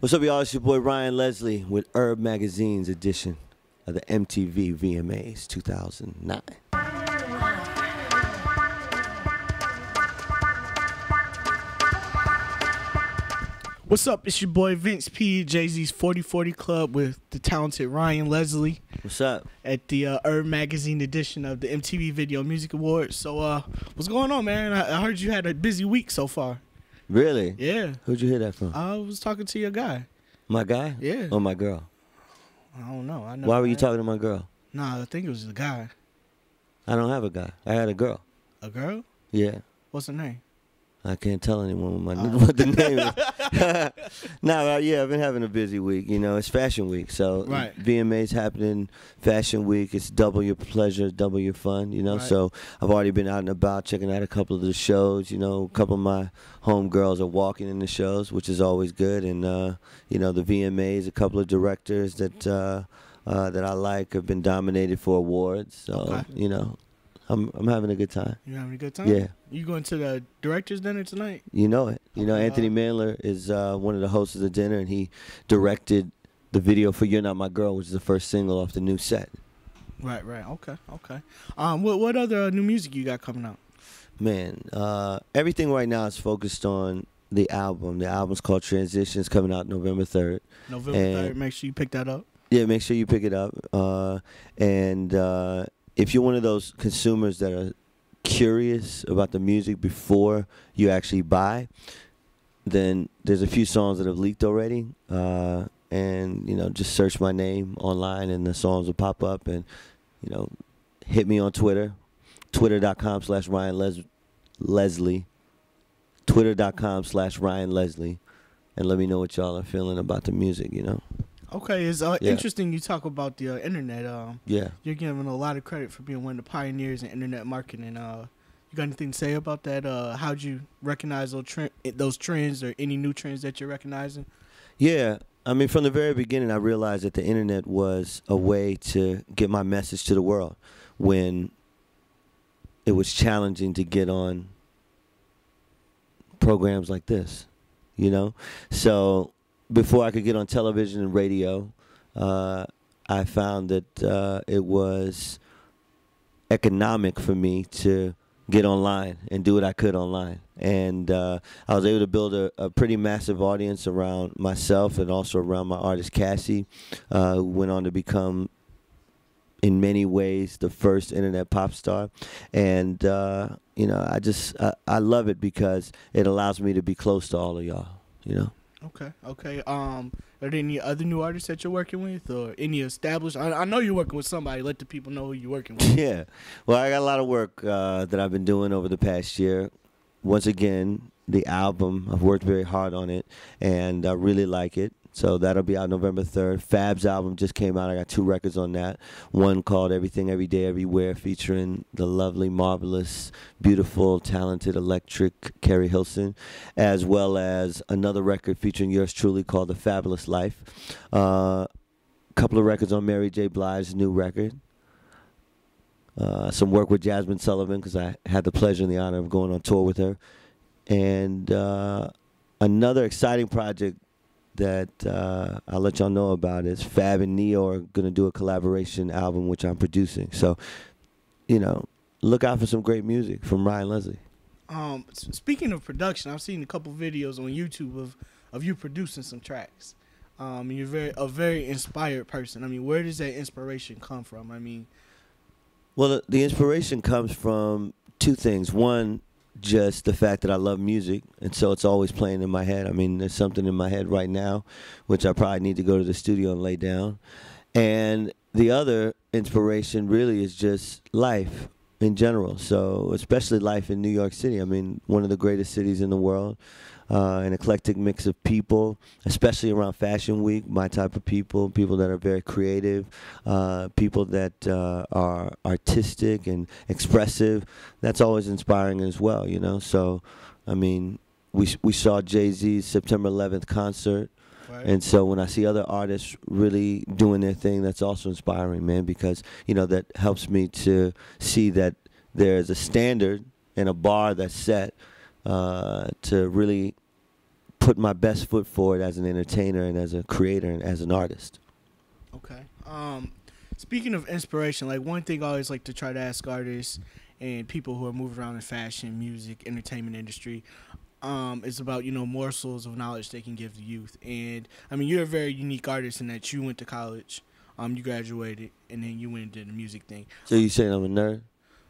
What's up, y'all? It's your boy Ryan Leslie with URB Magazine's edition of the MTV VMAs 2009. What's up? It's your boy Vince P, Jay-Z's 4040 Club with the talented Ryan Leslie. What's up? At the URB Magazine edition of the MTV Video Music Awards. So, what's going on, man? I heard you had a busy week so far. Really? Yeah. Who'd you hear that from? I was talking to your guy. My guy? Yeah. Or my girl? I don't know. I know. Why were you talking to my girl? Nah, I think it was the guy. I don't have a guy. I had a girl. A girl? Yeah. What's her name? I can't tell anyone what the name is. Yeah, I've been having a busy week. You know, it's Fashion Week, so right. VMA's happening. Fashion Week, it's double your pleasure, double your fun. You know, right. So I've already been out and about checking out a couple of the shows. You know, a couple of my homegirls are walking in the shows, which is always good. And you know, the VMAs, a couple of directors that I like have been nominated for awards. So okay. You know. I'm having a good time. You having a good time? Yeah. You going to the director's dinner tonight? You know it. You know, Anthony Mandler is one of the hosts of the dinner, and he directed the video for "You're Not My Girl," which is the first single off the new set. Right. Okay. What other new music you got coming out? Man, everything right now is focused on the album. The album's called Transitions, coming out November 3rd. November 3rd. Make sure you pick that up. Yeah, make sure you pick it up. If you're one of those consumers that are curious about the music before you actually buy, then there's a few songs that have leaked already. And, you know, just search my name online and the songs will pop up. And, you know, hit me on Twitter, twitter.com/Ryan Leslie, twitter.com/Ryan Leslie, and let me know what y'all are feeling about the music, you know. Okay, it's interesting you talk about the internet. Yeah. You're giving a lot of credit for being one of the pioneers in internet marketing. You got anything to say about that? How'd you recognize those trends or any new trends that you're recognizing? Yeah. I mean, from the very beginning, I realized that the internet was a way to get my message to the world when it was challenging to get on programs like this, you know? So before I could get on television and radio, I found that it was economic for me to get online and do what I could online. And I was able to build a pretty massive audience around myself and also around my artist Cassie, who went on to become, in many ways, the first internet pop star. And, you know, I love it because it allows me to be close to all of y'all, you know? Okay. Are there any other new artists that you're working with, or any established? I know you're working with somebody. Let the people know who you're working with. Yeah. Well, I got a lot of work that I've been doing over the past year. Once again, the album, I've worked very hard on it, and I really like it. So that'll be out November 3rd. Fab's album just came out. I got 2 records on that. One called Everything, Every Day, Everywhere, featuring the lovely, marvelous, beautiful, talented, electric Carrie Hilson, as well as another record featuring yours truly called The Fabulous Life. A couple of records on Mary J. Blige's new record. Some work with Jasmine Sullivan, because I had the pleasure and the honor of going on tour with her. And another exciting project that I'll let y'all know about is Fab and Neo are going to do a collaboration album, which I'm producing. So, you know, look out for some great music from Ryan Leslie. Speaking of production, I've seen a couple videos on YouTube of you producing some tracks. You're a very inspired person. I mean, where does that inspiration come from? I mean, well, the inspiration comes from 2 things. One, just the fact that I love music, and so it's always playing in my head. I mean, there's something in my head right now, which I probably need to go to the studio and lay down. And the other inspiration really is just life in general. So especially life in New York City. I mean, one of the greatest cities in the world. An eclectic mix of people, especially around Fashion Week, my type of people that are very creative, people that are artistic and expressive. That's always inspiring as well, you know. So, I mean, we saw Jay-Z's September 11th concert. Right. And so when I see other artists really doing their thing, that's also inspiring, man, because, you know, that helps me to see that there's a standard and a bar that's set to really put my best foot forward as an entertainer and as a creator and as an artist. Okay. Speaking of inspiration, like one thing I always like to try to ask artists and people who are moving around in fashion, music, entertainment industry, is about, morsels of knowledge they can give the youth. And I mean, you're a very unique artist in that you went to college, you graduated, and then you went and did the music thing. So you saying I'm a nerd?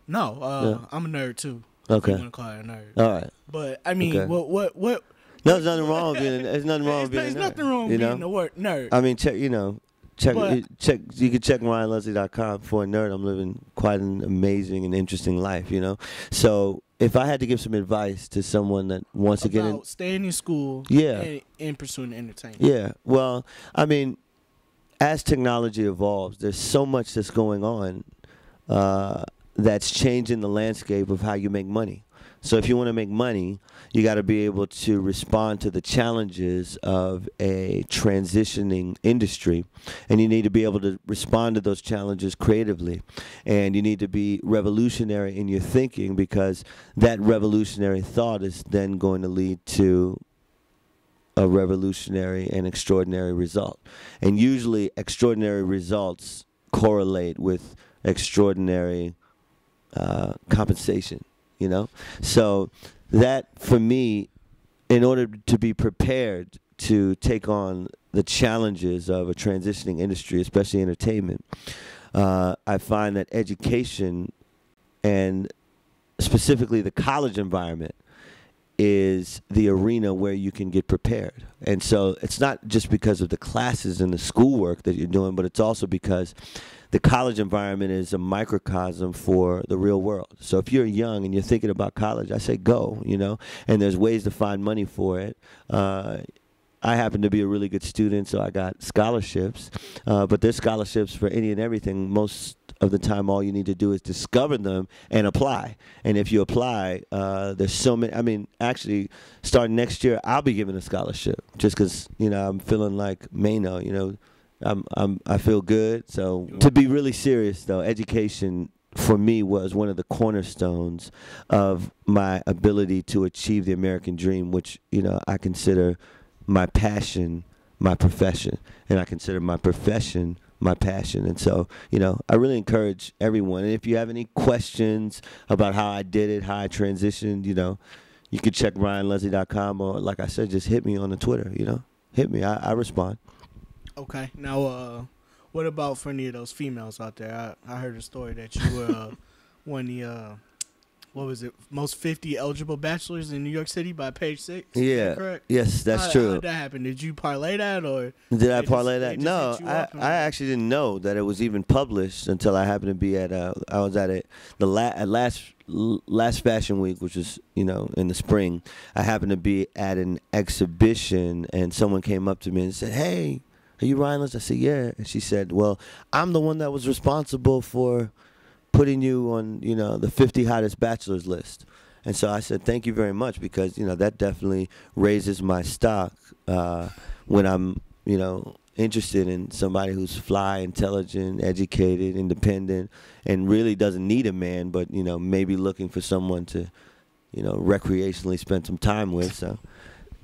No, Yeah. I'm a nerd too. Okay. You want to call it a nerd? All right. But I mean, Okay. what? No, there's nothing wrong with being. There's nothing wrong with being. There's a nerd, nothing wrong with being a nerd. I mean, check. But- Check. You can check RyanLeslie.com for a nerd. I'm living quite an amazing and interesting life. So if I had to give some advice to someone that wants to get in, staying in school, Yeah. and pursuing entertainment. yeah. Well, I mean, as technology evolves, there's so much that's going on that's changing the landscape of how you make money. So if you want to make money, you got to be able to respond to the challenges of a transitioning industry, and you need to be able to respond to those challenges creatively, and you need to be revolutionary in your thinking, because that revolutionary thought is then going to lead to a revolutionary and extraordinary result. And usually extraordinary results correlate with extraordinary compensation. So that, for me, in order to be prepared to take on the challenges of a transitioning industry, especially entertainment, I find that education, and specifically the college environment, is the arena where you can get prepared. And so it's not just because of the classes and the schoolwork that you're doing, but it's also because the college environment is a microcosm for the real world. So if you're young and you're thinking about college, I say go, and there's ways to find money for it. I happen to be a really good student, so I got scholarships, but there's scholarships for any and everything. Most of the time, all you need to do is discover them and apply. And if you apply, there's so many. I mean, actually, starting next year, I'll be given a scholarship just because I'm feeling like Mano. I feel good. So to be really serious, though, education for me was one of the cornerstones of my ability to achieve the American dream, which I consider my passion, my profession, and I consider my profession my passion. And so, I really encourage everyone. And if you have any questions about how I did it, how I transitioned, you could check RyanLeslie.com, or like I said, just hit me on the Twitter, hit me. I respond. Okay. Now, what about for any of those females out there? I heard a story that you were one of the, what was it, most 50 eligible bachelors in New York City by Page 6? Yeah. Correct? Yes, that's true. How did that happen? Did you parlay that, or did I parlay that? No, I actually didn't know that it was even published until I happened to be at I was at it at last Fashion Week, which was in the spring. I happened to be at an exhibition, and someone came up to me and said, "Hey, are you Ryan Leslie?" I said, "Yeah." And she said, "Well, I'm the one that was responsible for putting you on, the 50 hottest bachelors list." And so I said, "Thank you very much," because, that definitely raises my stock when I'm, interested in somebody who's fly, intelligent, educated, independent, and really doesn't need a man, but, maybe looking for someone to, recreationally spend some time with. So,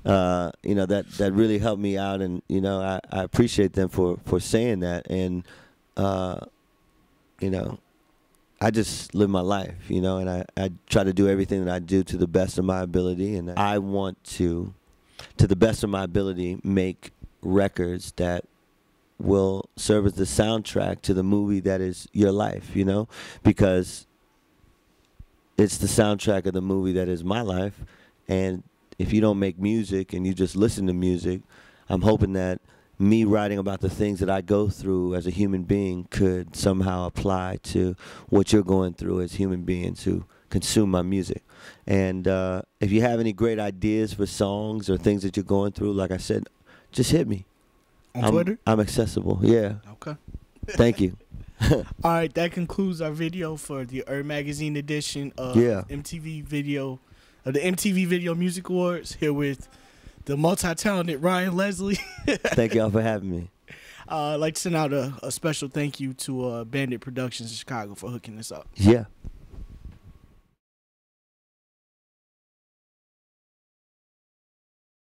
that really helped me out, and, I appreciate them for saying that. And, I just live my life, and I try to do everything that I do to the best of my ability, and I want to the best of my ability, make records that will serve as the soundtrack to the movie that is your life, because it's the soundtrack of the movie that is my life. And if you don't make music and you just listen to music, I'm hoping that me writing about the things that I go through as a human being could somehow apply to what you're going through as human beings who consume my music. And if you have any great ideas for songs or things that you're going through, like I said, just hit me. On Twitter? I'm accessible, yeah. Okay. Thank you. All right, that concludes our video for the URB Magazine edition of MTV Video, of the MTV Video Music Awards, here with the multi-talented Ryan Leslie. Thank y'all for having me. I'd like to send out a special thank you to Bandit Productions in Chicago for hooking this up. Yeah.